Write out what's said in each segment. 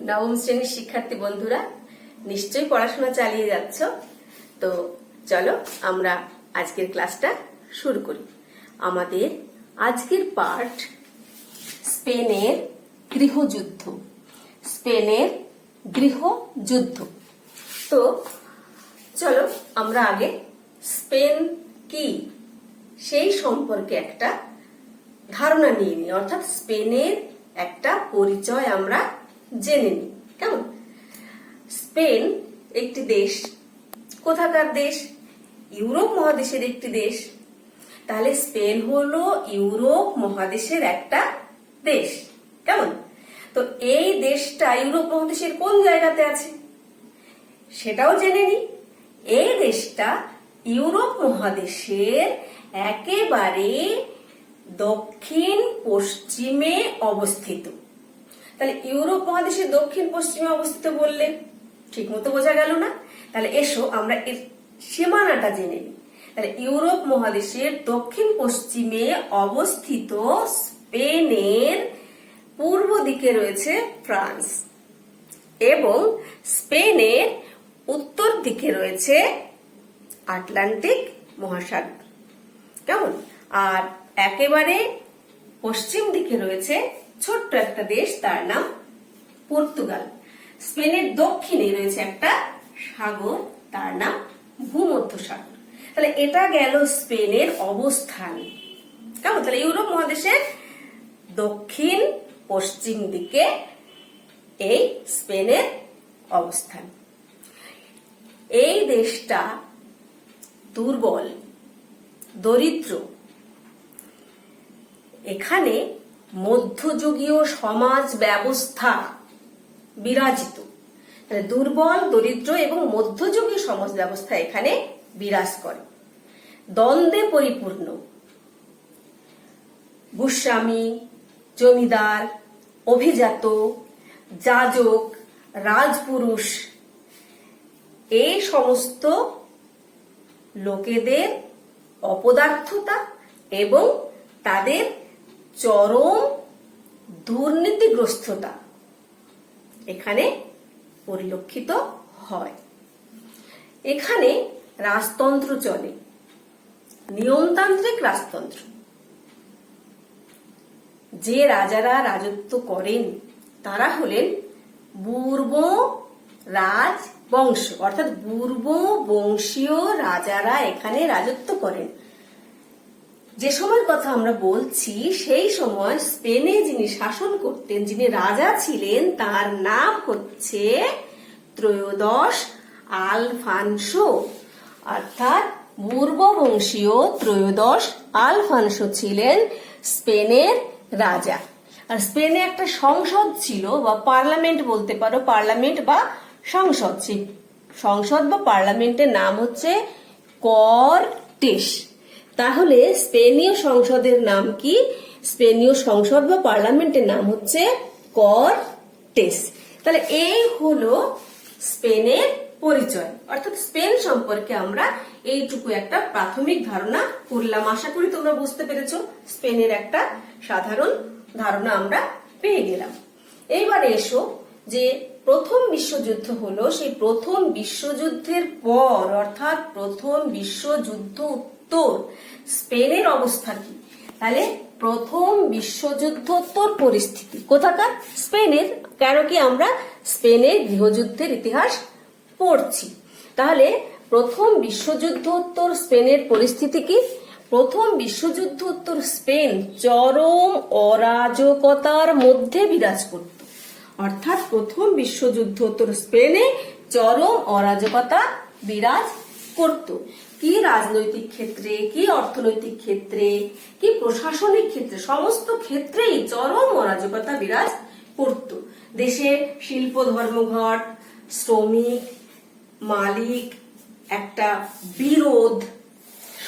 নবম শ্রেণীর শিক্ষার্থী বন্ধুরা নিশ্চয়ই পড়াশোনা চালিয়ে যাচ্ছ। তো চলো আমরা আজকের ক্লাসটা শুরু করি। আমাদের আজকের পাঠ স্পেনের গৃহযুদ্ধ। স্পেনের গৃহযুদ্ধ। তো চলো আমরা আগে স্পেন কি সেই সম্পর্কে একটা ধারণা নিয়ে নিই, অর্থাৎ স্পেনের একটা পরিচয় আমরা জেনে নিই। কেমন? স্পেন একটি দেশ। কোথাকার দেশ? ইউরোপ মহাদেশের একটি দেশ। তাহলে স্পেন হলো ইউরোপ মহাদেশের একটা দেশ। কেমন? তো এই দেশটা ইউরোপ মহাদেশের কোন জায়গাতে আছে সেটাও জেনে নিই। এই দেশটা ইউরোপ মহাদেশের একেবারে দক্ষিণ পশ্চিমে অবস্থিত। তাহলে ইউরোপ মহাদেশের দক্ষিণ পশ্চিমে অবস্থিত বললে ঠিক মতো বোঝা গেল না? তাহলে এসো আমরা এর সীমানাটা জেনে নিই। তাহলে ইউরোপ মহাদেশের দক্ষিণ পশ্চিমে অবস্থিত স্পেনের পূর্ব দিকে রয়েছে ফ্রান্স এবং স্পেনের উত্তর দিকে রয়েছে আটলান্টিক মহাসাগর। কেমন? আর একেবারে পশ্চিম দিকে রয়েছে ছোট্ট একটা দেশ, তার নাম পর্তুগাল। স্পেনের দক্ষিণে রয়েছে একটা সাগর, তার নাম ভূমধ্যসাগর। তাহলে এটা গেল স্পেনের অবস্থান। কেমন? তাহলে ইউরোপ মহাদেশের দক্ষিণ পশ্চিম দিকে এই স্পেনের অবস্থান। এই দেশটা দুর্বল, দরিদ্র। এখানে মধ্যযুগীয় সমাজ ব্যবস্থা বিরাজিত। দুর্বল, দরিদ্র এবং মধ্যযুগীয় সমাজ ব্যবস্থা এখানে বিরাজ করে। দ্বন্দ্বে পরিপূর্ণ। ভূস্বামী, জমিদার, অভিজাত, যাজক, রাজপুরুষ এই সমস্ত লোকেদের অপদার্থতা এবং তাদের চরম দুর্নীতিগ্রস্ততা এখানে পরিলক্ষিত হয়। এখানে রাজতন্ত্র চলে, নিয়মতান্ত্রিক রাজতন্ত্র। যে রাজারা রাজত্ব করেন তারা হলেন বুর্বো রাজবংশ, অর্থাৎ বুর্বো বংশীয় রাজারা এখানে রাজত্ব করেন। যে সময়ের কথা আমরা বলছি সেই সময় স্পেনে যিনি শাসন করতেন, যিনি রাজা ছিলেন, তার নাম হচ্ছে ত্রয়োদশ আলফানসো, অর্থাৎ বুর্ববংশীয় ত্রয়োদশ আলফানসো ছিলেন স্পেনের রাজা। আর স্পেনে একটা সংসদ ছিল, বা পার্লামেন্ট বলতে পারো, পার্লামেন্ট বা সংসদ। সেই সংসদ বা পার্লামেন্টের নাম হচ্ছে কর্টেস। তাহলে স্পেনীয় সংসদের নাম কি? স্পেনীয় সংসদ বা পার্লামেন্টের নাম হচ্ছে কর্টেস। তাহলে এই হলো স্পেনের পরিচয়, অর্থাৎ স্পেন সম্পর্কে আমরা এইটুকু একটা প্রাথমিক ধারণা করলাম। আশা করি তোমরা বুঝতে পেরেছো। স্পেনের একটা সাধারণ ধারণা আমরা পেয়ে গেলাম। এইবারে এসো যে প্রথম বিশ্বযুদ্ধ হলো, সেই প্রথম বিশ্বযুদ্ধের পর অর্থাৎ প্রথম বিশ্বযুদ্ধ উত্তর স্পেনের অবস্থা কি। তাহলে প্রথম বিশ্বযুদ্ধোত্তর পরিস্থিতি কোথাকার? স্পেনের। কেন কি আমরা স্পেনের গৃহযুদ্ধের ইতিহাস পড়ছি। তাহলে প্রথম বিশ্বযুদ্ধোত্তর স্পেনের পরিস্থিতি কি? প্রথম বিশ্বযুদ্ধোত্তর স্পেন চরম অরাজকতার মধ্যে বিরাজ করত। অর্থাৎ প্রথম বিশ্বযুদ্ধোত্তর স্পেনে চরম অরাজকতা বিরাজ করত। কি রাজনৈতিক ক্ষেত্রে, কি অর্থনৈতিক ক্ষেত্রে, কি প্রশাসনিক ক্ষেত্রে, সমস্ত ক্ষেত্রেই চরম অরাজকতা বিরাজ করত। দেশে শিল্প ধর্মঘট, শ্রমিক মালিক একটা বিরোধ,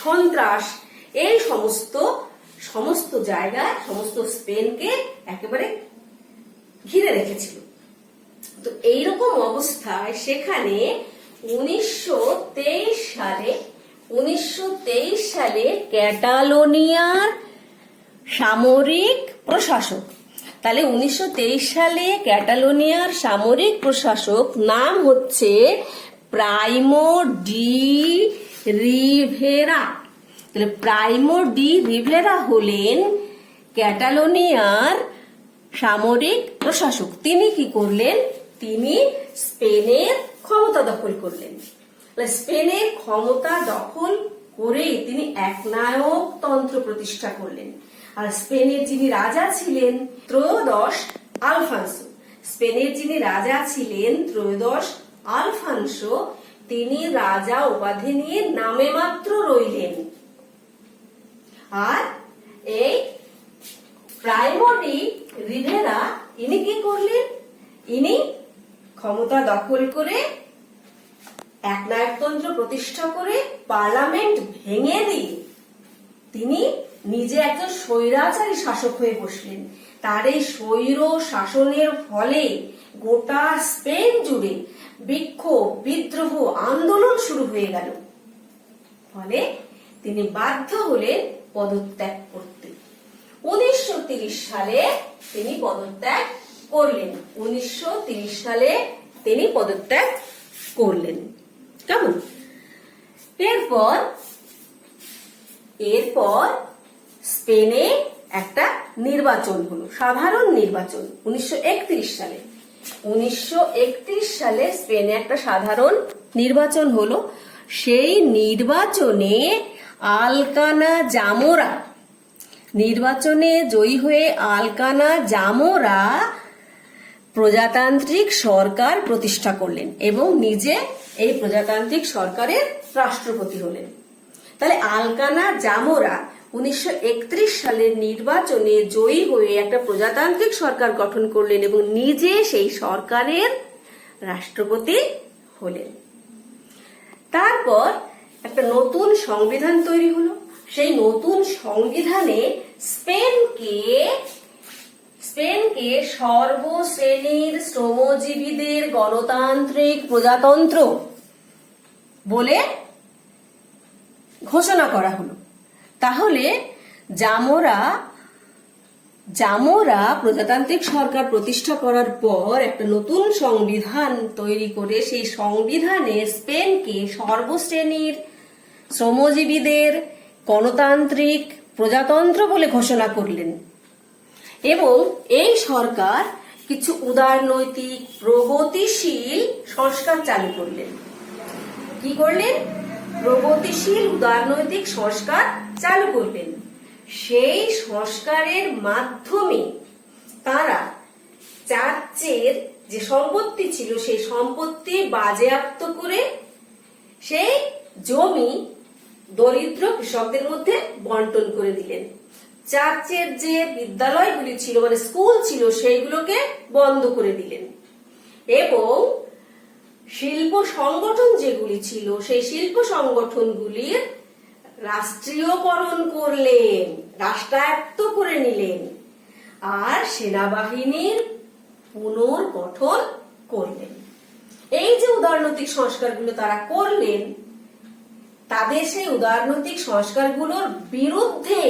সন্ত্রাস, এই সমস্ত জায়গায় সমস্ত স্পেনকে একেবারে ঘিরে রেখেছিল। তো এইরকম অবস্থায় সেখানে 1923 সালে ক্যাটালোনিয়ার সামরিক প্রশাসক তাহলে 1923 সালে ক্যাটালোনিয়ার সামরিক প্রশাসক নাম হচ্ছে প্রাইমো ডি রিভেরা। তাহলে প্রাইমো ডি রিভেরা হলেন ক্যাটালোনিয়ার সামরিক প্রশাসক। তিনি কি করলেন? তিনি স্পেনের ক্ষমতা দখল করলেন। স্পেনের ক্ষমতা দখল করে তিনি একনায়কতন্ত্র প্রতিষ্ঠা করলেন। আর স্পেনের যিনি রাজা ছিলেন ত্রয়োদশ আলফানসো, স্পেনের যিনি রাজা ছিলেন ত্রয়োদশ আলফানসো, তিনি রাজা উপাধি নিয়ে নামে মাত্র রইলেন। আর এই প্রাইমো ডি রিভেরা ইনি কি করলেন? ইনি ক্ষমতা দখল করে একনায়কতন্ত্র প্রতিষ্ঠা করে পার্লামেন্ট ভেঙে দিয়ে তিনি নিজে একজন স্বৈরাচারী শাসক হয়ে বসলেন। তার এই স্বৈর শাসনের ফলে গোটা স্পেন জুড়ে বিক্ষোভ, বিদ্রোহ, আন্দোলন শুরু হয়ে গেল। ফলে তিনি বাধ্য হলেন পদত্যাগ করতে। 1930 সালে তিনি পদত্যাগ করলেন। 1930 সালে তিনি পদত্যাগ করলেন। কেমন? এরপর স্পেনে একটা নির্বাচন হলো, সাধারণ নির্বাচন 1931 সালে। 1931 সালে স্পেনে একটা সাধারণ নির্বাচন হলো। সেই নির্বাচনে আলকানা জামোরা, নির্বাচনে জয়ী হয়ে আলকানা জামোরা প্রজাতান্ত্রিক সরকার প্রতিষ্ঠা করলেন এবং নিজে এই প্রজাতান্ত্রিক সরকারের রাষ্ট্রপতি হলেন। তাহলে আলকানা জামোরা 1931 সালের নির্বাচনে জয়ী হয়ে একটা প্রজাতান্ত্রিক সরকার গঠন করলেন এবং নিজে সেই সরকারের রাষ্ট্রপতি হলেন। তারপর একটা নতুন সংবিধান তৈরি হলো। সেই নতুন সংবিধানে স্পেনকে সর্বশ্রেণীর শ্রমজীবীদের গণতান্ত্রিক প্রজাতন্ত্র বলে ঘোষণা করা হলো। তাহলে জামোরা প্রজাতান্ত্রিক সরকার প্রতিষ্ঠা করার পর একটা নতুন সংবিধান তৈরি করে সেই সংবিধানে স্পেনকে সর্বশ্রেণীর শ্রমজীবীদের গণতান্ত্রিক প্রজাতন্ত্র বলে ঘোষণা করলেন এবং এই সরকার কিছু উদারনৈতিক প্রগতিশীল সংস্কার চালু করলেন। কি করলেন? প্রগতিশীল উদারনৈতিক সংস্কার চালু করলেন। সেই সংস্কারের মাধ্যমে তারা চার্চের যে সম্পত্তি ছিল সেই সম্পত্তি বাজেয়াপ্ত করে সেই জমি দরিদ্র কৃষকদের মধ্যে বন্টন করে দিলেন। চার্চের যে বিদ্যালয়গুলি ছিল, মানে স্কুল ছিল, সেইগুলোকে বন্ধ করে দিলেন এবং শিল্প সংগঠন যেগুলি ছিল সেই শিল্প সংগঠনগুলির রাষ্ট্রীয়করণ করলেন, রাষ্ট্রায়ত্ত করে নিলেন আর সেনাবাহিনীর পুনর্গঠন করলেন। এই যে উদারনৈতিক সংস্কারগুলো তারা করলেন, তাদের সেই উদারনৈতিক সংস্কারগুলোর বিরুদ্ধে,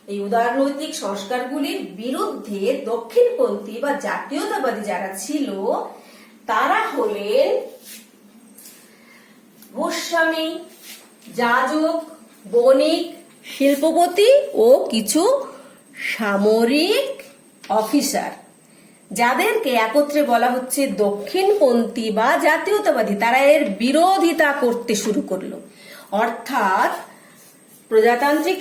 এই উদারনৈতিক সংস্কারগুলির বিরুদ্ধে দক্ষিণপন্থী বা জাতীয়তাবাদী যারা ছিল তারা হলেন গোস্বামী, যাজক, বণিক, শিল্পপতি ও কিছু সামরিক অফিসার, যাদেরকে একত্রে বলা হচ্ছে দক্ষিণপন্থী বা জাতীয়তাবাদী। তারা এর বিরোধিতা করতে শুরু করলো। অর্থাৎ প্রজাতান্ত্রিক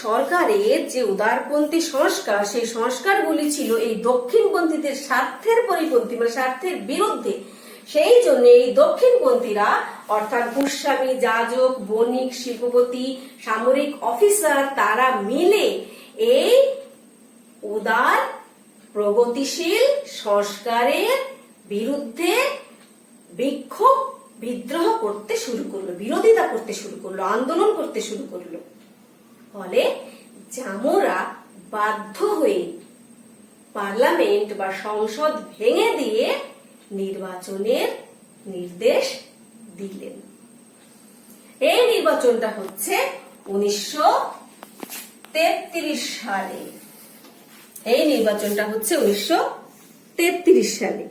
সরকারের যে উদারপন্থী সংস্কার, সেই সংস্কারগুলি ছিল এই দক্ষিণপন্থীদের স্বার্থের পরিপন্থী, মানে স্বার্থের বিরুদ্ধে। সেই জন্য এই দক্ষিণপন্থীরা অর্থাৎ গোস্বামী, যাজক, বণিক, শিল্পপতি, সামরিক অফিসার তারা মিলে এই উদার প্রগতিশীল সংস্কারের বিরুদ্ধে বিক্ষোভ, বিদ্রোহ করতে শুরু করলো, বিরোধিতা করতে শুরু করলো, আন্দোলন করতে শুরু করলো। ফলে জামোরা বাধ্য হয়ে পার্লামেন্ট বা সংসদ ভেঙে দিয়ে নির্বাচনের নির্দেশ দিলেন। এই নির্বাচনটা হচ্ছে 1933 সালে। এই নির্বাচনটা হচ্ছে 1933 সালে।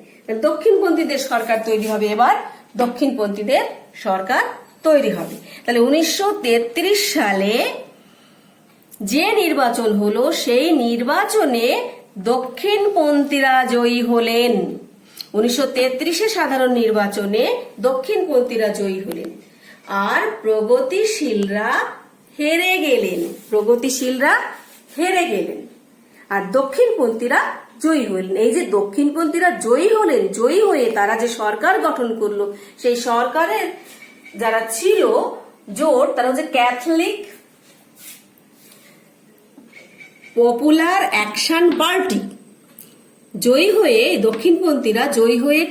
দক্ষিণপন্থীদের সরকার তৈরি হবে, এবার দক্ষিণপন্থীদের সরকার তৈরি হবে। তাহলে 1933 সালে যে নির্বাচন হলো সেই নির্বাচনে দক্ষিণপন্থীরা জয়ী হলেন। 1933-এ সাধারণ নির্বাচনে দক্ষিণপন্থীরা জয়ী হলেন আর প্রগতিশীলরা হেরে গেলেন। প্রগতিশীলরা হেরে গেলেন আর দক্ষিণপন্থীরা জয়ী হলেন। এই যে দক্ষিণপন্থীরা জয়ী হলেন, জয়ী হয়ে তারা যে সরকার গঠন করলো, সেই সরকারের যারা ছিল জোট, তারা হচ্ছে ক্যাথলিক পপুলার অ্যাকশন পার্টি। জয়ী হয়ে দক্ষিণপন্থীরা জয়ী হয়ে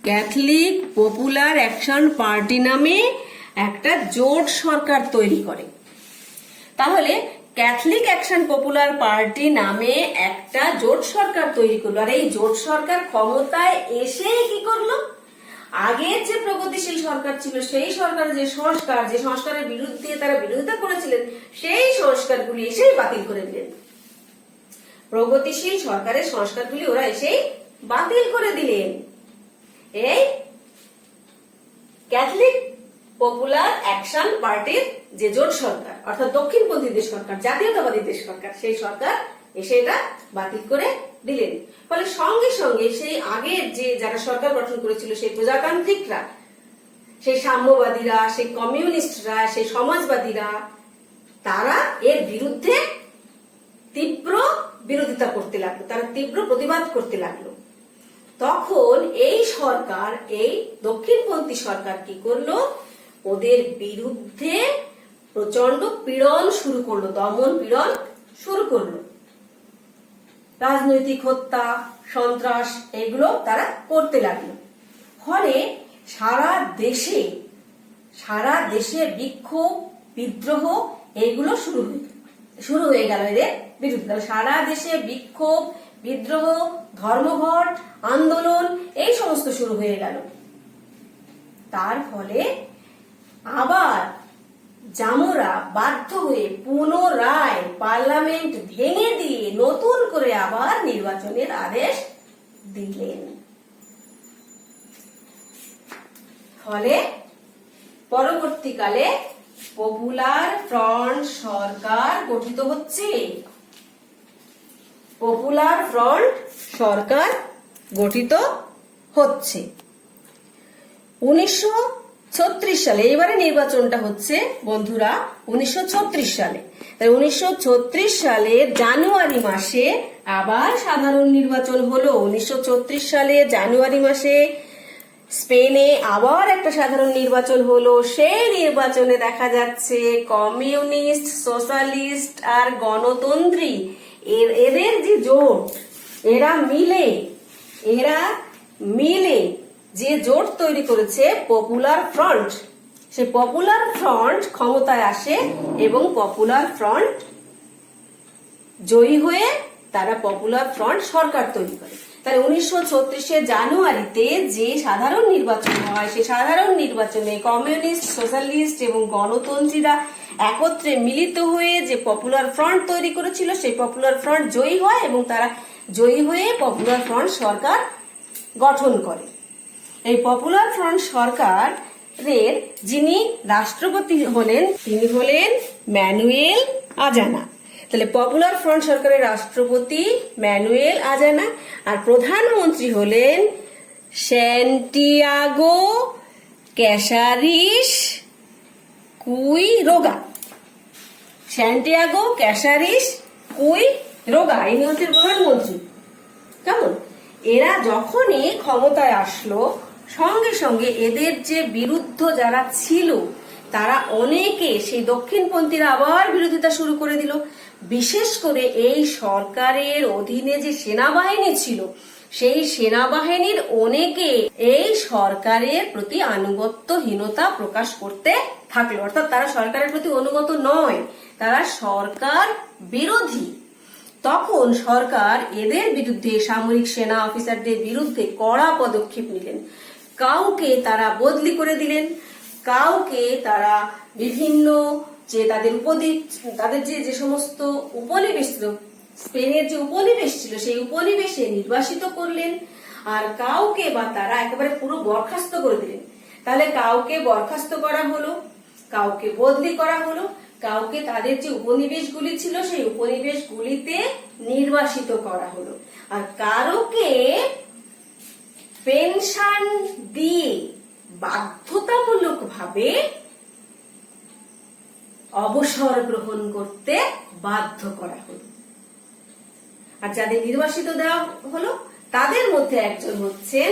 ক্যাথলিক পপুলার অ্যাকশন পার্টি নামে একটা জোট সরকার তৈরি করে। তাহলে ক্যাথলিক অ্যাকশন পপুলার পার্টি নামে একটা জোট সরকার তৈরি করলো। আর এই জোট সরকার ক্ষমতায় এসে কি করলো? আগের যে প্রগতিশীল সরকার ছিল সেই সরকারের যে সংস্কারের বিরুদ্ধে তারা বিরোধিতা করেছিলেন, সেই সংস্কারগুলি এসেই বাতিল করে দিলেন। প্রগতিশীল সরকারের সংস্কারগুলি ওরা এসেই বাতিল করে দিলেন। এই ক্যাথলিক পপুলার অ্যাকশন পার্টির যে জোট সরকার, অর্থাৎ দক্ষিণপন্থীদের সরকার, জাতীয়তাবাদীদের সরকার, সেই সরকার এসে এটা বাতিল করে দিলেন। ফলে সঙ্গে সঙ্গে সেই আগের যে যারা সরকার গঠন করেছিল, সেই প্রজাতান্ত্রিকরা, সেই সাম্যবাদীরা, সেই কমিউনিস্টরা, সেই সমাজবাদীরা, তারা এর বিরুদ্ধে তীব্র বিরোধিতা করতে লাগলো, তারা তীব্র প্রতিবাদ করতে লাগলো। তখন এই সরকার, এই দক্ষিণপন্থী সরকার কি করলো? ওদের বিরুদ্ধে প্রচন্ড পীড়ন শুরু করলো, দমন পীড়ন শুরু করলো। রাজনৈতিক হত্যা, সন্ত্রাস, এগুলো তারা করতে লাগলো। ফলে সারা দেশে বিক্ষোভ, বিদ্রোহ এইগুলো শুরু হয়ে গেল এদের বিরুদ্ধে। সারা দেশে বিক্ষোভ, বিদ্রোহ, ধর্মঘট, আন্দোলন এই সমস্ত শুরু হয়ে গেল। তার ফলে আবার জামোরা বাধ্য হয়ে পুনরায় পার্লামেন্ট ভেঙে দিয়ে নতুন করে আবার নির্বাচনের আদেশ দিলেন। ফলে পরবর্তীকালে পপুলার ফ্রন্ট সরকার গঠিত হচ্ছে। পপুলার ফ্রন্ট সরকার গঠিত হচ্ছে 1936 সালে। এবারে নির্বাচনটা হচ্ছে বন্ধুরা 1936 সালে। তাই 1936 সালের জানুয়ারি মাসে আবার সাধারণ নির্বাচন হলো। 1936 সালে জানুয়ারি মাসে স্পেনে আবার একটা সাধারণ নির্বাচন হলো। সেই নির্বাচনে দেখা যাচ্ছে কমিউনিস্ট, সোশ্যালিস্ট আর গণতন্ত্রী এদের যে জোট, এরা মিলে যে জোট তৈরি করেছে পপুলার ফ্রন্ট, সেই পপুলার ফ্রন্ট ক্ষমতায় আসে এবং পপুলার ফ্রন্ট জয়ী হয়ে তারা পপুলার ফ্রন্ট সরকার তৈরি করে। তাই 1936 জানুয়ারিতে যে সাধারণ নির্বাচন হয়, সেই সাধারণ নির্বাচনে কমিউনিস্ট, সোশ্যালিস্ট এবং গণতন্ত্রীরা একত্রে মিলিত হয়ে যে পপুলার ফ্রন্ট তৈরি করেছিল, সেই পপুলার ফ্রন্ট জয়ী হয় এবং তারা জয়ী হয়ে পপুলার ফ্রন্ট সরকার গঠন করে। এই পপুলার ফ্রন্ট সরকারের যিনি রাষ্ট্রপতি হলেন, তিনি হলেন ম্যানুয়েল আজানা। তাহলে পপুলার ফ্রন্ট সরকারের রাষ্ট্রপতি ম্যানুয়েল আজানা আর প্রধানমন্ত্রী হলেন স্যান্টিয়াগো ক্যাসারিস কুইরোগা। স্যান্টিয়াগো ক্যাসারিস কুইরোগা ইনি হচ্ছেন প্রধানমন্ত্রী। কেমন? এরা যখনই ক্ষমতায় আসলো, সঙ্গে সঙ্গে এদের যে বিরুদ্ধ যারা ছিল তারা অনেকে, সেই দক্ষিণপন্থীরা আবার বিরোধিতা শুরু করে দিল। বিশেষ করে এই সরকারের অধীনে যে সেনাবাহিনী ছিল, সেই সেনাবাহিনীর অনেকে এই সরকারের প্রতি আনুগত্যহীনতা প্রকাশ করতে থাকলো। অর্থাৎ তারা সরকারের প্রতি অনুগত নয়, তারা সরকার বিরোধী। তখন সরকার এদের বিরুদ্ধে, সামরিক সেনা অফিসারদের বিরুদ্ধে কড়া পদক্ষেপ নিলেন। কাউকে তারা বদলি করে দিলেন, কাউকে তারা বিভিন্ন যে তাদের যে সমস্ত উপনিবেশ ছিল স্পেনের যে উপনিবেশ ছিল সেই উপনিবেশে নির্বাসিত করলেন, আর কাউকে বা তারা একেবারে পুরো বরখাস্ত করে দিলেন। তাহলে কাউকে বরখাস্ত করা হলো, কাউকে বদলি করা হলো, কাউকে তাদের যে উপনিবেশগুলি ছিল সেই উপনিবেশগুলিতে নির্বাসিত করা হলো, আর কারোকে পেনশন দিয়ে বাধ্যতামূলক ভাবে অবসর গ্রহণ করতে বাধ্য করা হলো। আর যাদের নির্বাসিত দেওয়া হলো তাদের মধ্যে একজন হচ্ছেন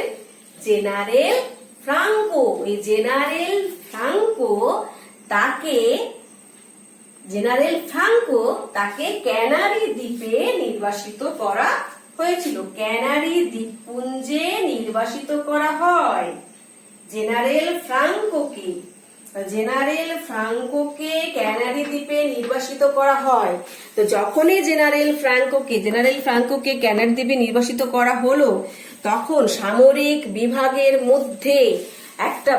জেনারেল ফ্রাঙ্কো। এই জেনারেল ফ্রাঙ্কো তাকে ক্যানারি দ্বীপে নির্বাসিত করা হয়েছিল। ক্যানারি দ্বীপপুঞ্জে নির্বাসিত করা হয় জেনারেল ফ্রাঙ্কোকে ক্যানারি দ্বীপে নির্বাসিত করা হয়। তো যখনই জেনারেল ফ্রাঙ্কোকে ক্যানারি দ্বীপে নির্বাসিত করা হলো, তখন সামরিক বিভাগের মধ্যে একটা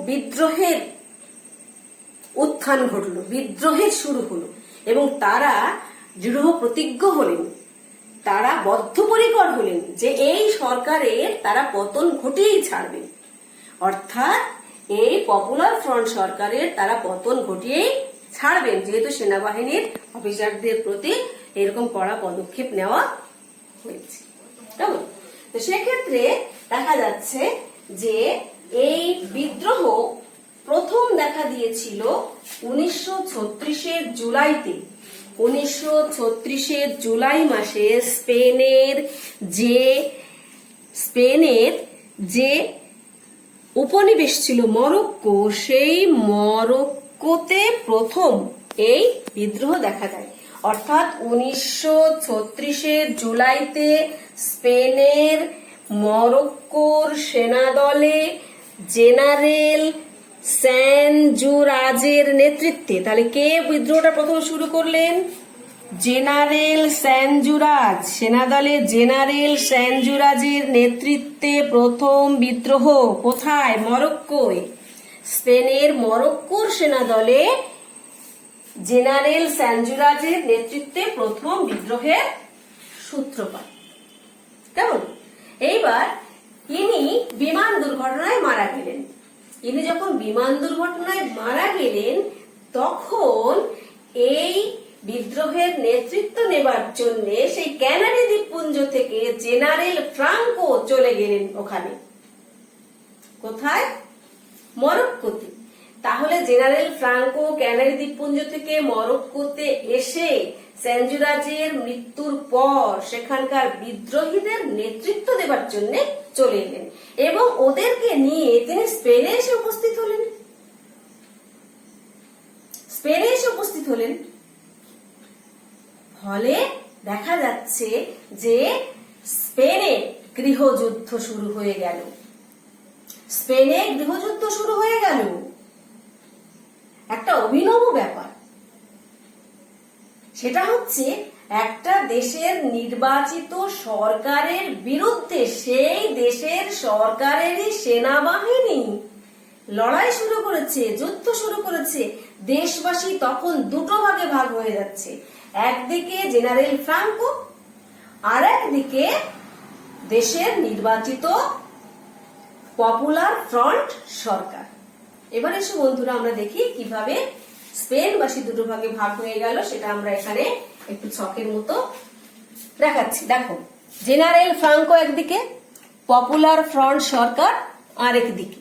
বিদ্রোহের উত্থান ঘটলো, বিদ্রোহের শুরু হলো, এবং তারা দৃঢ় প্রতিজ্ঞ হলেন, তারা বদ্ধপরিকর হলেন যে এই সরকারের তারা পতন ঘটিয়েই ছাড়বেন। অর্থাৎ এই পপুলার ফ্রন্ট সরকারের তারা পতন ঘটিয়েই ছাড়বেন, যেহেতু সেনাবাহিনীর অফিসারদের প্রতি এরকম কড়া পদক্ষেপ নেওয়া হয়েছে। তো সেক্ষেত্রে দেখা যাচ্ছে যে এই বিদ্রোহ প্রথম দেখা দিয়েছিল 1936-এর জুলাইতে। 1936-এর জুলাই মাসে স্পেনের যে উপনিবেশ ছিল মরক্কো, সেই মরক্কোতে প্রথম এই বিদ্রোহ দেখা যায়। অর্থাৎ 1936-এর জুলাইতে স্পেনের মরক্কোর সেনাদলে জেনারেল স্যানজুরাজের নেতৃত্বে, তাহলে কে বিদ্রোহটা প্রথম শুরু করলেন? জেনারেল স্যানজুরাজ। সেনাদলে জেনারেল স্যানজুরাজের নেতৃত্বে প্রথম বিদ্রোহ কোথায়? মরক্কোয়। স্পেনের মরক্কোর সেনাদলে জেনারেল স্যানজুরাজের নেতৃত্বে প্রথম বিদ্রোহের সূত্রপাত। কেমন? এইবার ইনি বিমান দুর্ঘটনায় মারা গেলেন। ইনি যখন বিমান দুর্ঘটনায় মারা গেলেন, তখন এই বিদ্রোহের নেতৃত্ব নেবার জন্য সেই ক্যানারি দ্বীপপুঞ্জ থেকে জেনারেল ফ্রাঙ্কো চলে গেলেন ওখানে। কোথায়? মরক্কোতে। তাহলে জেনারেল ফ্রাঙ্কো ক্যানারি দ্বীপপুঞ্জ থেকে মরক্কোতে এসে স্যানজুরাজের মৃত্যুর পর সেখানকার বিদ্রোহীদের নেতৃত্ব দেবার জন্য চলে এলেন, এবং ওদেরকে নিয়ে তিনি স্পেনে এসে উপস্থিত হলেন। ফলে দেখা যাচ্ছে যে স্পেনে গৃহযুদ্ধ শুরু হয়ে গেল। একটা অভিনব ব্যাপার। সেটা হচ্ছে একটা দেশের নির্বাচিত সরকারের বিরুদ্ধে সেই দেশের সরকারেরই সেনাবাহিনী লড়াই শুরু করেছে, যুদ্ধ শুরু করেছে। দেশবাসী তখন দুটো ভাগে ভাগ হয়ে যাচ্ছে, একদিকে জেনারেল ফ্রাঙ্কো, আর একদিকে দেশের নির্বাচিত পপুলার ফ্রন্ট সরকার। এবার এসে বন্ধুরা আমরা দেখি কিভাবে স্পেনবাসী দুটো ভাগে ভাগ হয়ে গেল, সেটা আমরা এখানে একটু ছকের মতো দেখাচ্ছি। দেখো, জেনারেল ফ্রাঙ্কো একদিকে, পপুলার ফ্রন্ট সরকার আরেকদিকে।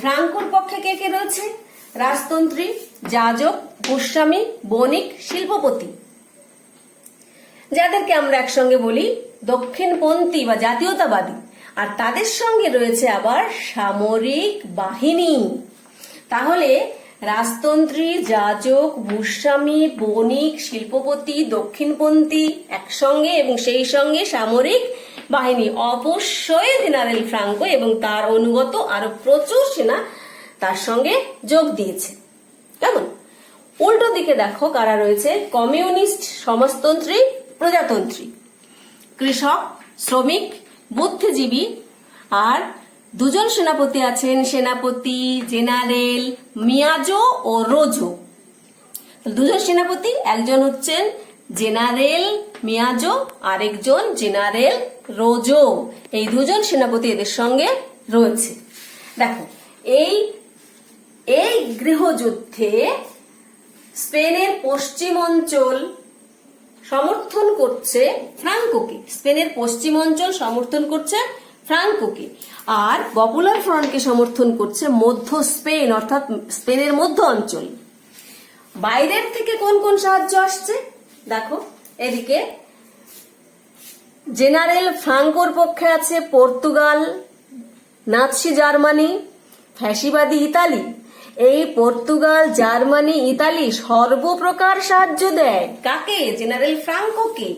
ফ্রাঙ্কোর পক্ষে কে কে রয়েছে? রাজতন্ত্রী, যাজক, গোস্বামী, বণিক, শিল্পপতি, যাদেরকে আমরা একসঙ্গে বলি দক্ষিণপন্থী বা জাতীয়তাবাদী। আর তাদের সঙ্গে রয়েছে আবার সামরিক বাহিনী। তাহলে রাজতন্ত্রী, যাজক, গোস্বামী, বণিক, শিল্পপতি, দক্ষিণপন্থী একসঙ্গে, এবং সেই সঙ্গে সামরিক বাহিনী। অবশ্যই জেনারেল ফ্রাঙ্কো এবং তার অনুগত আরো প্রচুর সেনা তার সঙ্গে যোগ দিয়েছে। কেমন? উল্টো দিকে দেখো কারা রয়েছে? কমিউনিস্ট, সমাজতন্ত্রী, প্রজাতন্ত্রী, কৃষক, শ্রমিক, বুদ্ধিজীবী। আর দুজন সেনাপতি আছেন, সেনাপতি জেনারেল মিয়াজো ও রোজো। দুজন সেনাপতি, একজন হচ্ছেন জেনারেল মিয়াজো, আরেকজন জেনারেল রোজো। এই দুজন সেনাপতি এদের সঙ্গে রয়েছে। দেখো, এই এই গৃহযুদ্ধে স্পেনের পশ্চিম অঞ্চল সমর্থন করছে ফ্রাঙ্কোকে। স্পেনের পশ্চিম অঞ্চল সমর্থন করছে ফ্রাঙ্কোকে, আর পপুলার ফ্রন্টকে সমর্থন করছে মধ্য স্পেন, অর্থাৎ স্পেনের মধ্য অঞ্চল। বাইরের থেকে কোন কোন সাহায্য আসছে দেখো, এদিকে জেনারেল ফ্রাঙ্কোর পক্ষে আছে পর্তুগাল, নাৎসি জার্মানি, ফ্যাসিবাদী ইতালি। এই পর্তুগাল, জার্মানি, ইতালি সর্বপ্রকার সাহায্য দেয় কাকে? জেনারেল ফ্রাঙ্কোকে।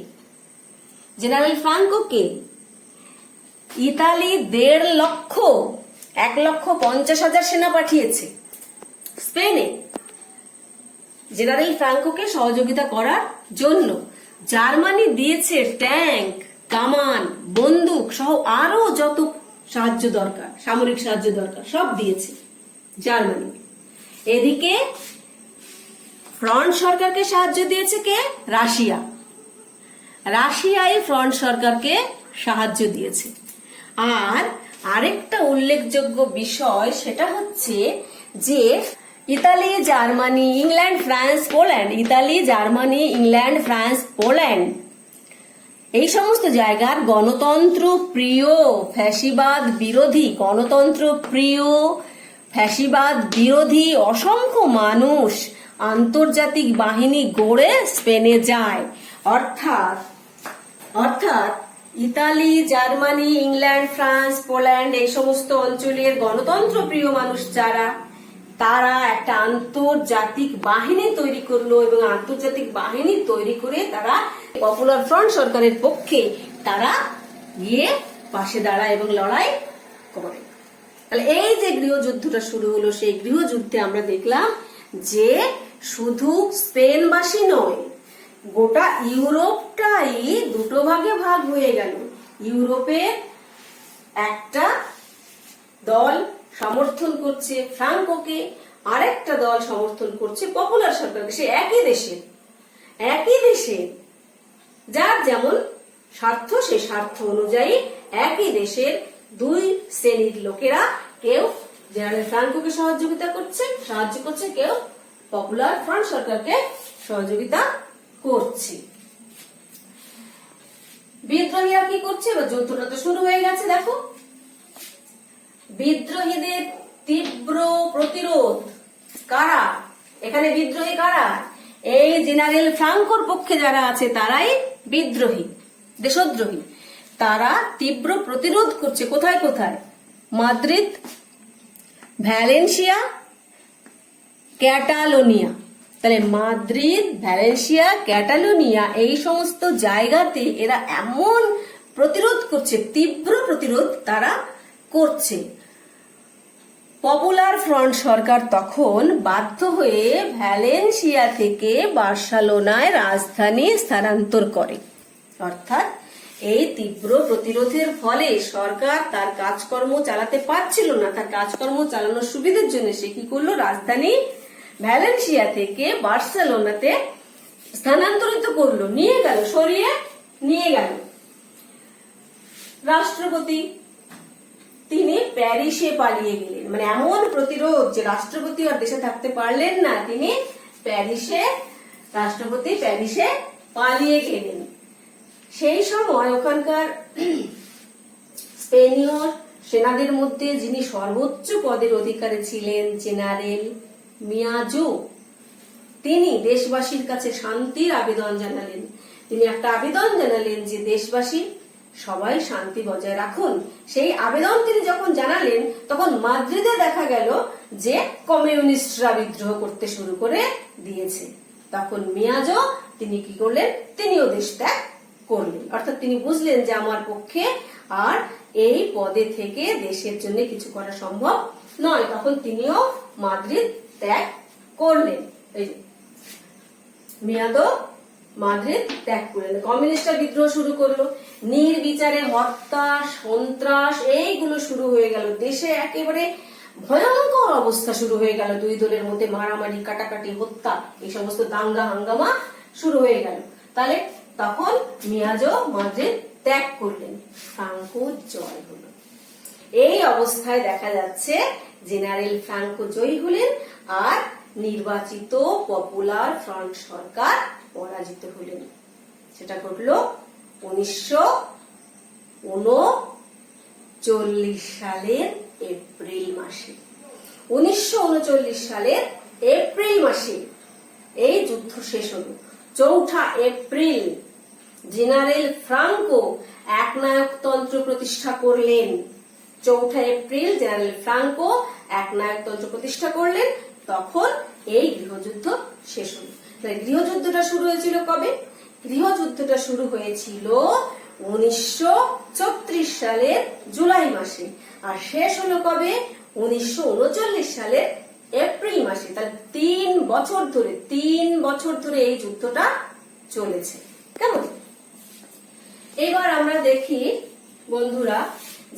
জেনারেল ফ্রাঙ্কোকে ইতালি 1,50,000 সেনা পাঠিয়েছে স্পেনে জেনারেল ফ্রাঙ্কোকে সহযোগিতা করার জন্য। জার্মানি দিয়েছে ট্যাঙ্ক, কামান, বন্দুক সহ আরো যত সাহায্য দরকার, সামরিক সাহায্য দরকার, সব দিয়েছে জার্মানি। এদিকে ফ্রন্ট সরকারকে সাহায্য দিয়েছে কে? রাশিয়া। রাশিয়াই ফ্রন্ট সরকারকে সাহায্য দিয়েছে। আর আরেকটা উল্লেখযোগ্য বিষয় সেটা হচ্ছে যে Italy, Germany, England, France, Poland, Italy, Germany, England, France, Poland এই সমস্ত জায়গার গণতন্ত্র প্রিয়, ফ্যাসিবাদ বিরোধী, গণতন্ত্র প্রিয়, ফ্যাসিবাদ বিরোধী অসংখ্য মানুষ আন্তর্জাতিক বাহিনী গড়ে স্পেনে যায়। অর্থাৎ Italy, Germany, England, France, Poland এই সমস্ত অঞ্চলের গণতন্ত্র প্রিয় মানুষ যারা, তারা একটা আন্তর্জাতিক বাহিনী তৈরি করলো এবং আন্তর্জাতিক বাহিনী তৈরি করে তারা পপুলার ফ্রন্ট সরকারের পক্ষে তারা গিয়ে পাশে দাঁড়ায় এবং লড়াই করে। তাহলে এই যে গৃহযুদ্ধটা শুরু হলো, সেই গৃহযুদ্ধে আমরা দেখলাম যে শুধু স্পেনবাসী নয়, গোটা ইউরোপটাই দুটো ভাগে ভাগ হয়ে গেল। ইউরোপের একটা দল সমর্থন করছে ফ্রাঙ্কোকে, আরেকটা দল সমর্থন করছে পপুলার সরকারকে। সে একই দেশে যার যেমন স্বার্থ, সে স্বার্থ অনুযায়ী একই দেশের দুই শ্রেণীর লোকেরা, কেউ জেনারেল ফ্রাঙ্কোকে সাহায্য করছে, কেউ পপুলার ফ্রন্ট সরকারকে সহযোগিতা করছে। বিদ্রোহীরা কি করছে? এবার যুদ্ধটা তো শুরু হয়ে গেছে। দেখো, বিদ্রোহীদের তীব্র প্রতিরোধ। কারা এখানে বিদ্রোহী? কারা? এই জেনারেল ফ্রাঙ্কোর পক্ষে যারা আছে তারাই বিদ্রোহী, দেশদ্রোহী। তারা তীব্র প্রতিরোধ করছে। কোথায় কোথায়? Madrid, Valencia, ক্যাটালোনিয়া। তাহলে মাদ্রিদ, ভ্যালেন্সিয়া, ক্যাটালোনিয়া এই সমস্ত জায়গাতে এরা এমন প্রতিরোধ করছে, তীব্র প্রতিরোধ তারা করছে। পপুলার ফ্রন্ট সরকার তখন বাধ্য হয়ে ভ্যালেন্সিয়া থেকে বার্সেলোনায় রাজধানী স্থানান্তর করে। অর্থাৎ এই তীব্র প্রতিরোধের ফলে সরকার তার কাজকর্ম চালাতে পারছিল না। তার কাজকর্ম চালানোর সুবিধার জন্য সে কি করলো? রাজধানী ভ্যালেন্সিয়া থেকে বার্সেলোনাতে স্থানান্তরিত করলো, সরিয়ে নিয়ে গেল। রাষ্ট্রপতি তিনি প্যারিসে পালিয়ে গেলেন। মানে এমন প্রতিরোধ যে রাষ্ট্রপতি আর দেশে থাকতে পারলেন না, তিনি রাষ্ট্রপতি প্যারিসে পালিয়ে গেলেন। সেই সময় ওখানকার স্পেনীয় সেনাদের মধ্যে যিনি সর্বোচ্চ পদের অধিকারী ছিলেন, জেনারেল মিয়াজো, তিনি দেশবাসীর কাছে শান্তির আবেদন জানালেন। তিনি একটা আবেদন জানালেন যে দেশবাসী সবাই শান্তি বজায় রাখুন। সেই আবেদন তিনি যখন জানালেন, তখন মাদ্রিদে দেখা গেল যে কমিউনিস্টরা বিদ্রোহ করতে শুরু করে দিয়েছে। তখন মিয়াজো তিনি কি করলেন? তিনিও দেশ ত্যাগ করলেন। অর্থাৎ তিনি বুঝলেন যে আমার পক্ষে আর এই পদে থেকে দেশের জন্য কিছু করা সম্ভব নয়। তখন তিনিও মাদ্রিদ ত্যাগ করলেন। এই মিয়াজো মাদ্রিদ ত্যাগ করলেন। কমিউনিস্টরা বিদ্রোহ শুরু করলো, নির্বিচারে হত্যা, সন্ত্রাস এইগুলো শুরু হয়ে গেল। দেশে একেবারে ভয়ঙ্কর অবস্থা শুরু হয়ে গেল। দুই দলের মধ্যে মারামারি, কাটাকাটি, হত্যা, এই সমস্ত দাঙ্গা হাঙ্গামা শুরু হয়ে গেল। তাহলে তখন মিয়াজো মাদ্রিদ ত্যাগ করলেন, ফ্রাঙ্কো জয় হলো। এই অবস্থায় দেখা যাচ্ছে জেনারেল ফ্রাঙ্কো জয়ী হলেন আর নির্বাচিত পপুলার ফ্রন্ট সরকার পরাজিত হলেন। সেটা ঘটলো 1939 সালের এপ্রিল মাসে। 1939 সালের এপ্রিল মাসে এই যুদ্ধ শেষ হলো। 4 এপ্রিল জেনারেল ফ্রাঙ্কো একনায়কতন্ত্র প্রতিষ্ঠা করলেন। 4 এপ্রিল জেনারেল ফ্রাঙ্কো একনায়কতন্ত্র প্রতিষ্ঠা করলেন, তখন এই গৃহযুদ্ধ শেষ হলো। গৃহযুদ্ধটা শুরু হয়েছিল কবে? গৃহযুদ্ধটা শুরু হয়েছিল 1934 সালের জুলাই মাসে, আর শেষ হলো কবে? 1939 সালের এপ্রিল মাসে। তাহলে 3 বছর ধরে এই যুদ্ধটা চলেছে। কেমন? এবার আমরা দেখি বন্ধুরা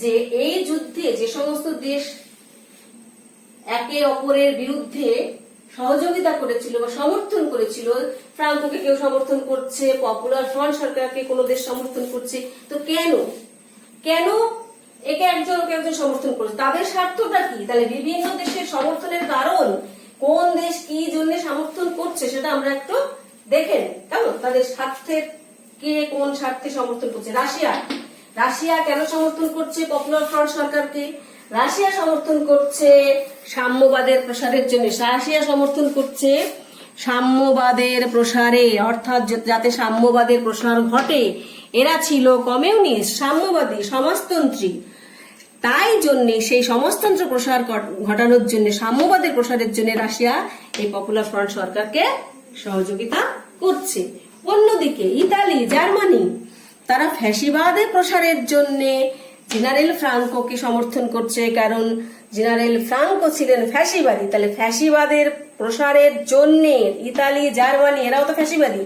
যে এই যুদ্ধে যে সমস্ত দেশ একে অপরের বিরুদ্ধে সহযোগিতা করেছিল বা সমর্থন করেছিল, ফ্রাঙ্কোকে কেউ সমর্থন করছে, পপুলার ফ্রন্ট সরকারকে কোন দেশ সমর্থন করছে, তো কেন একে একজন সমর্থন করছে? তাদের স্বার্থটা কি? তাহলে বিভিন্ন দেশের সমর্থনের কারণ, কোন দেশ কি জন্য সমর্থন করছে সেটা আমরা একটু দেখে নিই। কেমন? তাদের স্বার্থের, কে কোন স্বার্থে সমর্থন করছে। রাশিয়া কেন সমর্থন করছে পপুলার ফ্রন্ট সরকারকে? রাশিয়া সমর্থন করছে সাম্যবাদের প্রসারের জন্য। রাশিয়া সমর্থন করছে সাম্যবাদের প্রসারে, অর্থাৎ যাতে সাম্যবাদের প্রসার ঘটে। এরা ছিল কমিউনিস্ট, সাম্যবাদী, সমাজতন্ত্রী। তাই জন্য সেই সমাজতন্ত্র প্রসার ঘটানোর জন্য, সাম্যবাদের প্রসারের জন্য রাশিয়া এই পপুলার ফ্রন্ট সরকারকে সহযোগিতা করছে। অন্যদিকে ইতালি, জার্মানি তারা ফ্যাসিবাদের প্রসারের জন্য জেনারেল ফ্রাঙ্কোকে সমর্থন করছে, কারণ জেনারেল ফ্রাঙ্কো ছিলেন ফ্যাসিবাদী। তাহলে ফ্যাসিবাদের প্রসারের জন্য ইতালি, জার্মানি এরাও তো ফ্যাসিবাদী,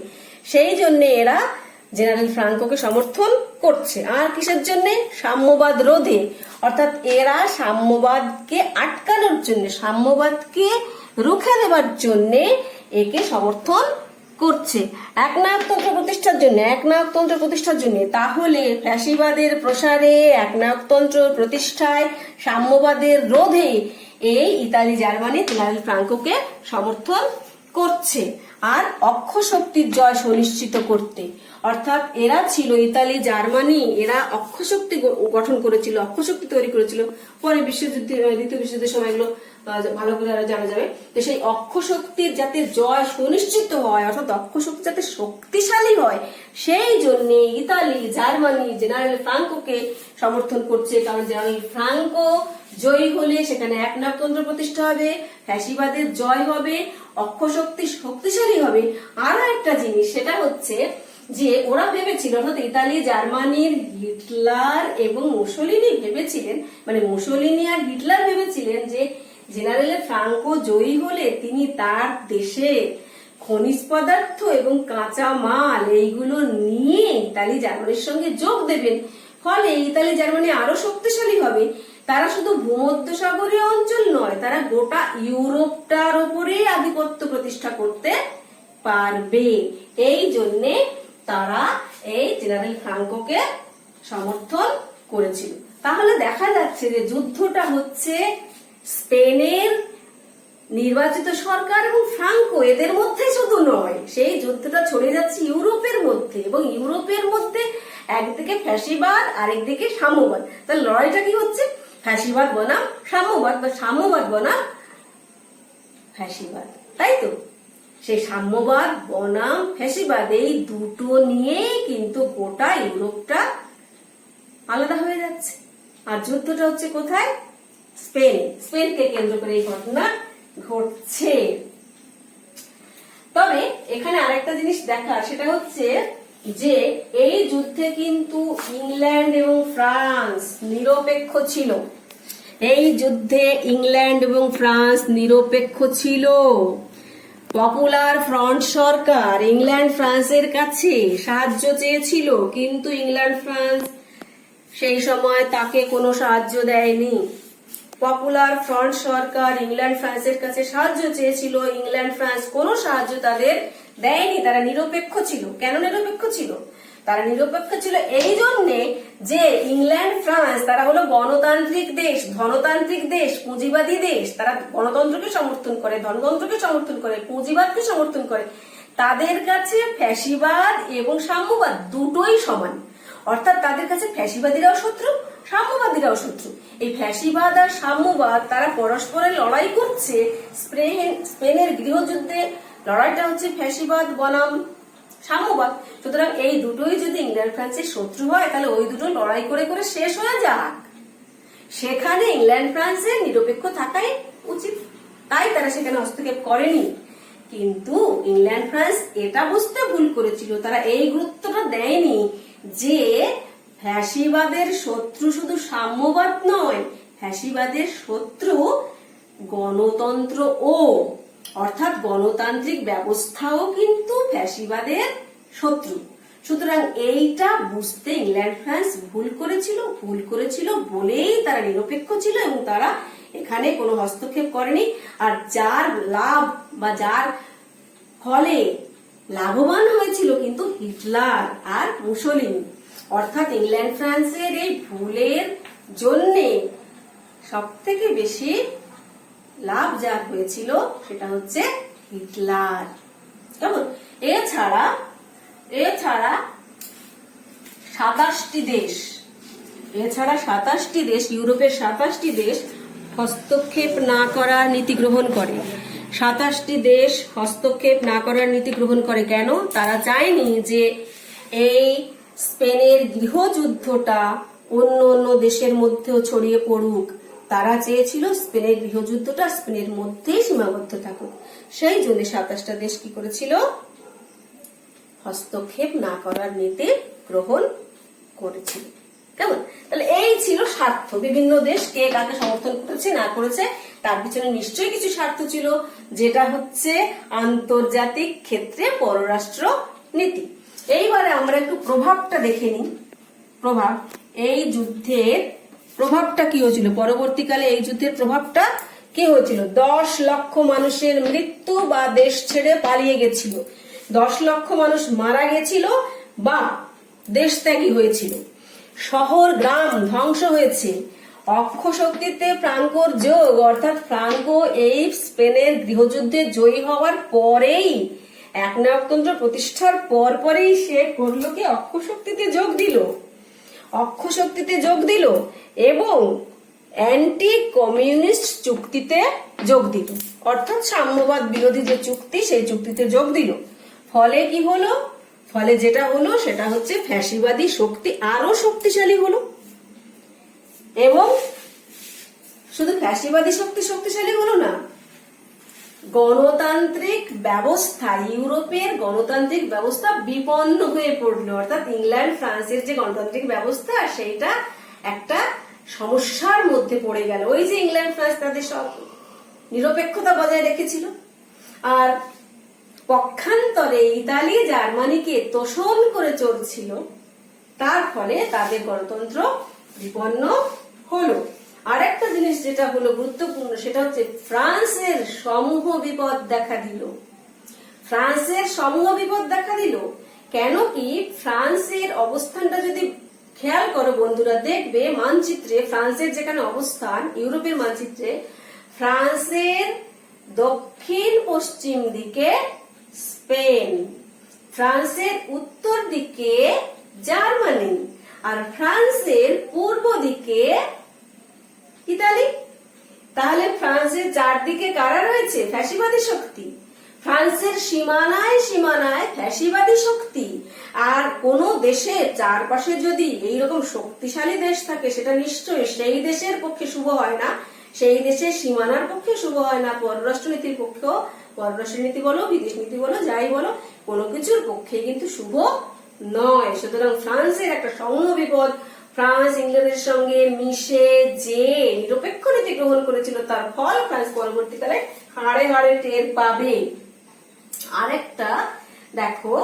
সেই জন্য এরা জেনারেল ফ্রাঙ্কোকে সমর্থন করছে। আর কিসের জন্য? সাম্যবাদ রোধে, অর্থাৎ এরা সাম্যবাদকে আটকানোর জন্য, সাম্যবাদকে রুখে দেবার জন্য একে সমর্থন করছে একনায়কতন্ত্র প্রতিষ্ঠার জন্য। তাহলে ফ্যাসিবাদের প্রসারে, একনায়কতন্ত্র প্রতিষ্ঠায়, সাম্যবাদের রোধে এই ইতালি, জার্মানি জেনারেল ফ্রাঙ্কোকে সমর্থন করছে। আর অক্ষ শক্তির জয় সুনিশ্চিত করতে, অর্থাৎ এরা ছিল ইতালি, জার্মানি, এরা অক্ষ শক্তি গঠন করেছিল, অক্ষ শক্তি তৈরি করেছিল। পরে দ্বিতীয় বিশ্বযুদ্ধের সময় এগুলো ভালো করে আরো জানা যাবে। তো সেই অক্ষ শক্তির যাতে জয় সুনিশ্চিত হয়, অর্থাৎ অক্ষ শক্তি যাতে শক্তিশালী হয়, সেই জন্য ইতালি, জার্মানি জেনারেল ফ্রাঙ্কোকে সমর্থন করছে। কারণ জেনারেল ফ্রাঙ্কো জয়ী হলে সেখানে একনায়কতন্ত্র প্রতিষ্ঠা হবে, ফ্যাসিবাদের জয় হবে, অক্ষ শক্তি শক্তিশালী হবে। আরো একটা জিনিস, সেটা হচ্ছে যে ওরা ভেবেছিল, অর্থাৎ ইতালি, জার্মানির হিটলার এবং মুসোলিনি ভেবেছিলেন, মানে মুসোলিনি আর হিটলার ভেবেছিলেন যে জেনারেল ফ্রাঙ্কো জয়ী হলে তিনি তার দেশে খনিজ পদার্থ এবং কাঁচা মাল এইগুলো নিয়ে ইতালি, জার্মানির সঙ্গে যোগ দেবেন। ফলে ইতালি, জার্মানি আরো শক্তিশালী হবে। তারা শুধু ভূমধ্যসাগরীয় অঞ্চল নয়, তারা গোটা ইউরোপটার উপরে আধিপত্য প্রতিষ্ঠা করতে পারবে। এই জন্যে তারা এই জেনারেল ফ্রাঙ্কোকে সমর্থন করেছিল। তাহলে দেখা যাচ্ছে যে যুদ্ধটা হচ্ছে স্পেনের নির্বাচিত সরকার এবং ফ্রাঙ্কো এদের মধ্যে শুধু নয়, সেই যুদ্ধটা ছড়িয়ে যাচ্ছে ইউরোপের মধ্যে, এবং ইউরোপের মধ্যে একদিকে ফ্যাসিবাদ আরেকদিকে সাম্যবাদ। তাহলে লড়াইটা কি হচ্ছে? ফ্যাসিবাদ বনাম সাম্যবাদ, বা সাম্যবাদ বনাম ফ্যাসিবাদ, তাই তো? সেই সাম্যবাদ বনাম ফ্যাসিবাদ এই দুটো নিয়ে কিন্তু গোটা ইউরোপটা আলাদা হয়ে যাচ্ছে। আর যুদ্ধটা হচ্ছে কোথায়? স্পেনকে কেন্দ্র করে এই ঘটনা ঘটছে। তবে এখানে আরেকটা জিনিস দেখার, সেটা হচ্ছে যে এই যুদ্ধে কিন্তু ইংল্যান্ড এবং ফ্রান্স নিরপেক্ষ ছিল। এই যুদ্ধে ইংল্যান্ড এবং ফ্রান্স নিরপেক্ষ ছিল। পপুলার ফ্রন্ট সরকার ইংল্যান্ড ফ্রান্সের কাছে সাহায্য চেয়েছিল, কিন্তু ইংল্যান্ড ফ্রান্স সেই সময় তাকে কোনো সাহায্য দেয়নি। পপুলার ফ্রন্ট সরকার ইংল্যান্ড ফ্রান্সের কাছে সাহায্য চেয়েছিল, ইংল্যান্ড ফ্রান্স কোনো সাহায্য তাদের দেয়নি, তারা নিরপেক্ষ ছিল। কেন নিরপেক্ষ ছিল? তারা নিরপেক্ষ ছিল এই জন্যে যে ইংল্যান্ড ফ্রান্স তারা হলো গণতান্ত্রিক দেশ, ধনতান্ত্রিক দেশ, পুঁজিবাদী দেশ। তারা গণতন্ত্রকে সমর্থন করে, ধনতন্ত্রকে সমর্থন করে, পুঁজিবাদকে সমর্থন করে। তাদের কাছে ফ্যাসিবাদ এবং সাম্যবাদ দুটোই সমান। অর্থাৎ তাদের কাছে ফ্যাসিবাদীরাও শত্রু, সাম্যবাদীরাও শত্রু। এই ফ্যাসিবাদ আর সাম্যবাদ তারা পরস্পরের লড়াই করছে। স্পেনের গৃহযুদ্ধে লড়াইটা হচ্ছে ফ্যাসিবাদ বনাম সাম্যবাদ। সুতরাং এই দুটোই যদি ইংল্যান্ড ফ্রান্সের শত্রু হয় তাহলে ওই দুটো লড়াই করে করে শেষ হয়ে যাক। সেখানে ইংল্যান্ড ফ্রান্সের নিরপেক্ষ থাকাই উচিত, তাই তারা সেখানে হস্তক্ষেপ করেনি। কিন্তু ইংল্যান্ড ফ্রান্স এটা বুঝতে ভুল করেছিল, তারা এই গুরুত্বটা দেয়নি যে ফ্যাসিবাদের শত্রু শুধু সাম্যবাদ নয়, ফ্যাসিবাদের শত্রু গণতন্ত্র ও অর্থাৎ গণতান্ত্রিক ব্যবস্থাও কিন্তু ফ্যাসিবাদের শত্রু। সুতরাং এইটা বুঝতে ইংল্যান্ড ফ্রান্স ভুল করেছিল বলেই তারা নিরপেক্ষ ছিল এবং তারা এখানে কোনো হস্তক্ষেপ করেনি। আর যার লাভ বা যার ফলে লাভবান হয়েছিল কিন্তু হিটলার আর মুসোলিনি। অর্থাৎ ইংল্যান্ড ফ্রান্সের এই ভুলের জন্যে সব থেকে বেশি লাভ যার হয়েছিল সেটা হচ্ছে হিটলার। কেমন? এছাড়া 27টি দেশ, ইউরোপের 27টি দেশ হস্তক্ষেপ না করার নীতি গ্রহণ করে। 27টি দেশ হস্তক্ষেপ না করার নীতি গ্রহণ করে কেন? তারা চায়নি যে এই স্পেনের গৃহযুদ্ধটা অন্য অন্য দেশের মধ্যেও ছড়িয়ে পড়ুক। তারা চেয়েছিল স্পেনের গৃহযুদ্ধটা স্পেনের মধ্যেই সীমাবদ্ধ থাকুক। সেই জন্য 27টা দেশ কি করেছিল? হস্তক্ষেপ না করার নীতি গ্রহণ করেছিল। কেমন? তাহলে এই ছিল স্বার্থ। বিভিন্ন দেশ কে কাকে সমর্থন করেছে না করেছে তার পিছনে নিশ্চয়ই কিছু স্বার্থ ছিল, যেটা হচ্ছে আন্তর্জাতিক ক্ষেত্রে পররাষ্ট্র নীতি। এইবারে আমরা একটু প্রভাবটা দেখে নিই। প্রভাব, এই যুদ্ধের প্রভাবটা কি হয়েছিল? পরবর্তীকালে এই যুদ্ধের প্রভাবটা কি হয়েছিল? 10 লক্ষ মানুষের মৃত্যু বা দেশ ছেড়ে পালিয়ে গেছিল, 10 লক্ষ মানুষ মারা গেছিল বা দেশ ত্যাগী হয়েছিল, শহর গ্রাম ধ্বংস হয়েছে। অক্ষ শক্তিতে ফ্রাঙ্কোর যোগ, অর্থাৎ ফ্রাঙ্কো এই স্পেনের গৃহযুদ্ধে জয়ী হওয়ার পরেই, একনায়কতন্ত্র প্রতিষ্ঠার পরেই সে করলো কি? অক্ষ শক্তিতে যোগ দিল এবং অ্যান্টি কমিউনিস্ট চুক্তিতে যোগ দিল। অর্থাৎ সাম্যবাদ বিরোধী যে চুক্তি, সেই চুক্তিতে যোগ দিল। ফলে কি হলো? ফলে যেটা হলো সেটা হচ্ছে ফ্যাসিবাদী শক্তি আরো শক্তিশালী হলো। এবং শুধু ফ্যাসিবাদী শক্তি শক্তিশালী হলো না, গণতান্ত্রিক ব্যবস্থা, ইউরোপের গণতান্ত্রিক ব্যবস্থা বিপন্ন হয়ে পড়লো। অর্থাৎ ইংল্যান্ড ফ্রান্সের যে গণতান্ত্রিক ব্যবস্থা সেইটা একটা সমস্যার মধ্যে পড়ে গেল। ওই যে ইংল্যান্ড ফ্রান্স তাদের সব নিরপেক্ষতা বজায় রেখেছিল, আর পক্ষান্তরে ইতালি জার্মানিকে তোষণ করে চলছিল, তার ফলে তাদের গণতন্ত্র বিপন্ন হলো। আরেকটা জিনিস যেটা হলো গুরুত্বপূর্ণ সেটা হচ্ছে ফ্রান্সের সমূহ বিপদ দেখা দিল। কেন কি? ফ্রান্সের অবস্থানটা যদি খেয়াল করো বন্ধুরা, দেখবে মানচিত্রে ফ্রান্সের যেখানে অবস্থান, ইউরোপের মানচিত্রে ফ্রান্সের দক্ষিণ পশ্চিম দিকে স্পেন, ফ্রান্সের উত্তর দিকে জার্মানি, আর ফ্রান্সের পূর্ব দিকে ইতালি। তাহলে ফ্রান্সের চারদিকে কারা রয়েছে? ফ্যাসিবাদী শক্তি। ফ্রান্সের সীমানায় ফ্যাসিবাদী শক্তি। আর কোন দেশের চারপাশে যদি এইরকম শক্তিশালী দেশ থাকে সেটা নিশ্চয়ই সেই দেশের পক্ষে শুভ হয় না, সেই দেশের সীমানার পক্ষে শুভ হয় না, পররাষ্ট্রনীতির পক্ষেও, পররাষ্ট্রনীতি বলো, বিদেশ নীতি বলো, যাই বলো, কোনো কিছুর পক্ষে কিন্তু শুভ নয়। সুতরাং ফ্রান্সের একটা সমূহ বিপদ। ফ্রান্স ইংল্যান্ডের সঙ্গে মিশে যে নিরপেক্ষ নীতি গ্রহণ করেছিল তার ফল ফ্রান্স পরবর্তীকালে হাড়ে হাড়ে টের পাবে। আরেকটা দেখো,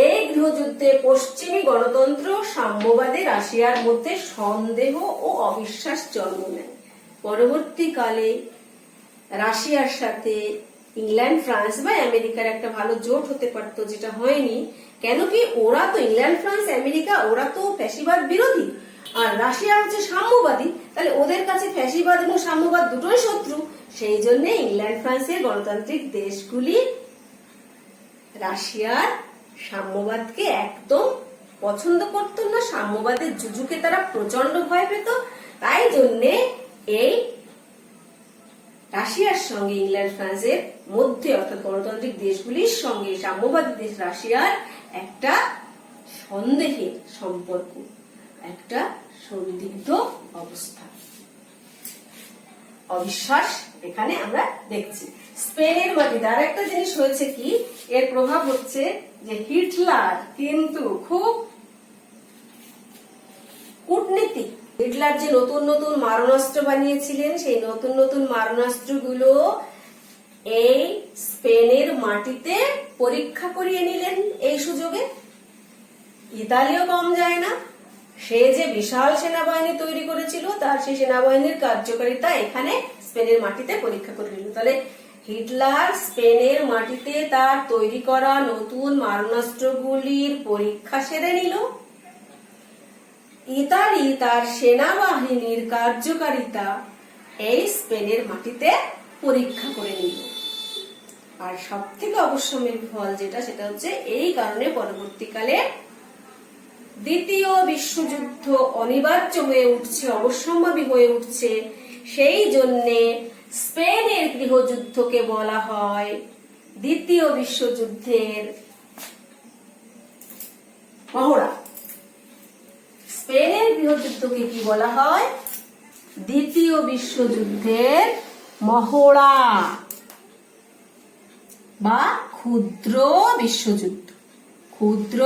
এই গৃহযুদ্ধে পশ্চিমী গণতন্ত্র সাম্যবাদী রাশিয়ার মধ্যে সন্দেহ ও অবিশ্বাস জন্ম নেয়। পরবর্তীকালে রাশিয়ার সাথে ইংল্যান্ড ফ্রান্স বা আমেরিকার একটা ভালো জোট হতে পারতো, যেটা হয়নি। কেন কি, ওরা তো ইংল্যান্ড ফ্রান্স আমেরিকা ওরা তো ফ্যাসিবাদ বিরোধী, আর রাশিয়া হচ্ছে সাম্যবাদী। তাহলে ওদের কাছে ফ্যাসিবাদ এবং সাম্যবাদ দুটোই শত্রু। সেই জন্য ইংল্যান্ড ফ্রান্সের গণতান্ত্রিক দেশগুলি রাশিয়ার সাম্যবাদকে একদম পছন্দ করতো না, সাম্যবাদের যুযুকে তারা প্রচন্ড ভয় পেত। তাই জন্যে এই রাশিয়ার সঙ্গে ইংল্যান্ড ফ্রান্সের মধ্যে, অর্থাৎ গণতান্ত্রিক দেশগুলির সঙ্গে সাম্যবাদী দেশ রাশিয়ার একটা সন্দেহের সম্পর্ক, একটা সন্দিগ্ধ অবস্থা, অবিশ্বাস এখানে আমরা দেখছি। স্পেনের মাটিতে আর একটা জিনিস হয়েছে কি, এর প্রভাব হচ্ছে যে হিটলার কিন্তু খুব কূটনীতিক। হিটলার যে নতুন নতুন মারণাস্ত্র বানিয়েছিলেন, সেই নতুন নতুন মারণাস্ত্রগুলো এই স্পেনের মাটিতে পরীক্ষা করিয়ে নিলেন এই সুযোগে। ইতালিও কম যায় না, সে যে বিশাল সেনাবাহিনী তৈরি করেছিল তার সেই সেনাবাহিনীর কার্যকারিতা এখানে স্পেনের মাটিতে পরীক্ষা করে নিল। তাহলে হিটলার স্পেনের মাটিতে তার তৈরি করা নতুন মারণাস্ত্রগুলির পরীক্ষা সেরে নিল। ইতালি তার সেনাবাহিনীর কার্যকারিতা এই স্পেনের মাটিতে পরীক্ষা করে নিল। আর সব থেকে অবশ্যমের ফল যেটা, সেটা হচ্ছে এই কারণে পরবর্তীকালে দ্বিতীয় বিশ্বযুদ্ধ অনিবার্য হয়ে উঠছে, অবশ্যম্ভাবী হয়ে উঠছে। সেই জন্যে স্পেনের গৃহযুদ্ধকে বলা হয় দ্বিতীয় বিশ্বযুদ্ধের মহড়া। স্পেনের গৃহযুদ্ধকে কি বলা হয়? দ্বিতীয় বিশ্বযুদ্ধের মহড়া বা ক্ষুদ্র বিশ্বযুদ্ধ, ক্ষুদ্র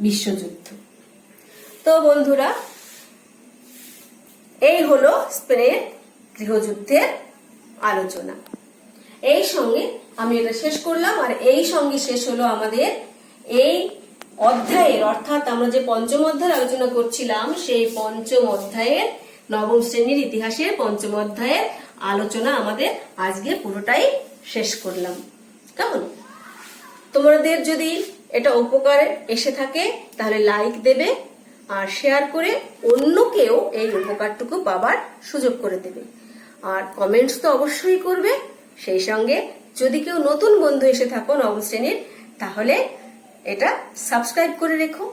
বিশ্বযুদ্ধ। তো বন্ধুরা, এই হলো স্পেনের গৃহযুদ্ধের আলোচনা। এই সঙ্গে আমি এটা শেষ করলাম, আর এই সঙ্গে শেষ হলো আমাদের এই অধ্যায়ের, অর্থাৎ আমরা যে পঞ্চম অধ্যায়ের আলোচনা করছিলাম সেই পঞ্চম অধ্যায়ের, নবম শ্রেণীর ইতিহাসের পঞ্চম অধ্যায়ের আলোচনা আমাদের আজকে পুরোটাই শেষ করলাম। কেমন? তোমাদের যদি এটা উপকারে এসে থাকে তাহলে লাইক দেবে, আর শেয়ার করে অন্যকেও এই উপকারটুকু পাবার সুযোগ করে দেবে। আর কমেন্টস তো অবশ্যই করবে। সেই সঙ্গে যদি কেউ নতুন বন্ধু এসে থাকো নবম শ্রেণীর, তাহলে এটা সাবস্ক্রাইব করে রেখো,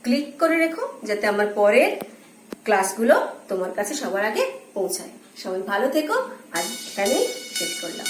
ক্লিক করে রেখো, যাতে আমার পরের ক্লাসগুলো তোমার কাছে সবার আগে পৌঁছায়। সবাই ভালো থেকো, আজ এখানেই শেষ করলাম।